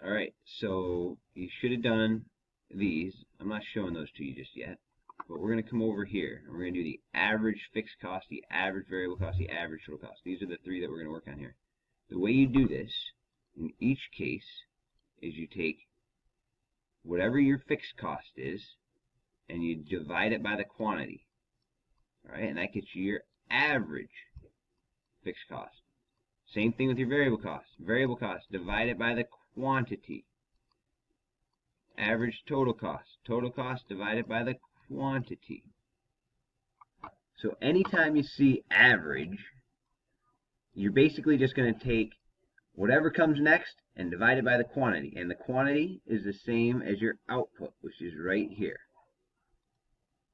Alright, so you should have done these. I'm not showing those to you just yet. But we're going to come over here and we're going to do the average fixed cost, the average variable cost, the average total cost. These are the three that we're going to work on here. The way you do this in each case is you take whatever your fixed cost is and you divide it by the quantity. Alright, and that gets you your average fixed cost. Same thing with your variable cost. Variable cost divided by the quantity. Average total cost. Total cost divided by the quantity. So anytime you see average, you're basically just going to take whatever comes next and divide it by the quantity. And the quantity is the same as your output, which is right here.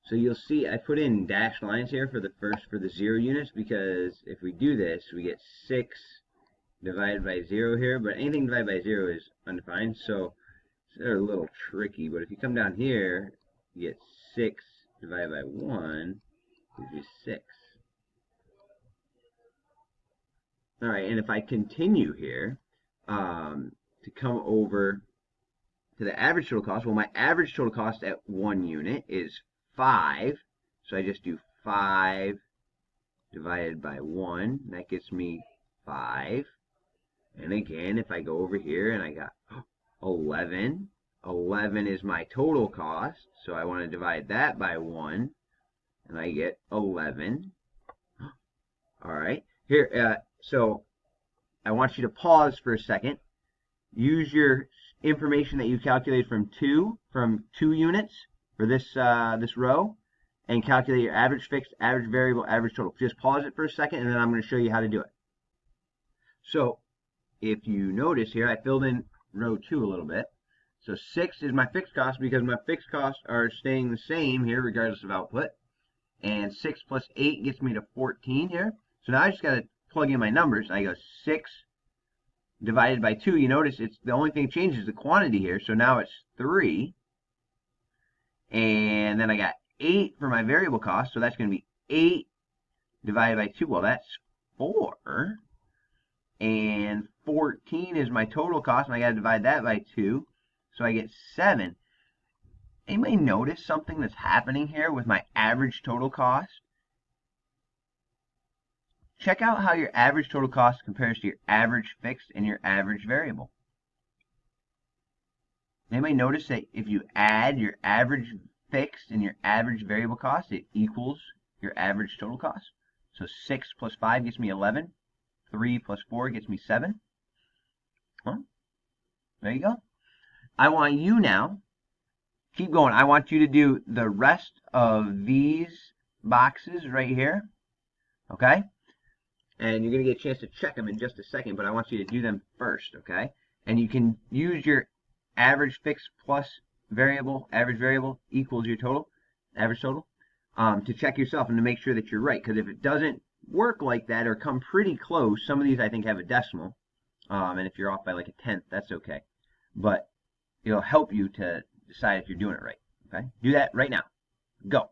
So you'll see I put in dashed lines here for the 0 units, because if we do this, we get 6 divided by 0 here, but anything divided by 0 is undefined, so they're a little tricky. But if you come down here, you get 6 divided by 1 gives you 6. Alright, and if I continue here to come over to the average total cost, well, my average total cost at 1 unit is 5, so I just do 5 divided by 1, that gets me 5. And again, if I go over here and I got 11, 11 is my total cost, so I want to divide that by 1, and I get 11. Alright, here, so I want you to pause for a second. Use your information that you calculated from 2 units for this row, and calculate your average fixed, average variable, average total. Just pause it for a second, and then I'm going to show you how to do it. So if you notice here, I filled in row 2 a little bit. So 6 is my fixed cost, because my fixed costs are staying the same here regardless of output. And 6 plus 8 gets me to 14 here. So now I just got to plug in my numbers. I go 6 divided by 2. You notice it's the only thing that changes is the quantity here. So now it's 3. And then I got 8 for my variable cost. So that's going to be 8 divided by 2. Well, that's 4. And 14 is my total cost, and I got to divide that by 2, so I get 7. Anybody notice something that's happening here with my average total cost? Check out how your average total cost compares to your average fixed and your average variable. Anybody notice that if you add your average fixed and your average variable cost, it equals your average total cost? So 6 plus 5 gets me 11. 3 plus 4 gets me 7. Well, there you go. I want you now, keep going. I want you to do the rest of these boxes right here. Okay? And you're going to get a chance to check them in just a second, but I want you to do them first. Okay? And you can use your average fixed plus variable, average variable equals your total, average total, to check yourself and to make sure that you're right. Because if it doesn't work like that or come pretty close, some of these I think have a decimal, and if you're off by like a tenth, that's okay, but it'll help you to decide if you're doing it right. Okay, do that right now. Go.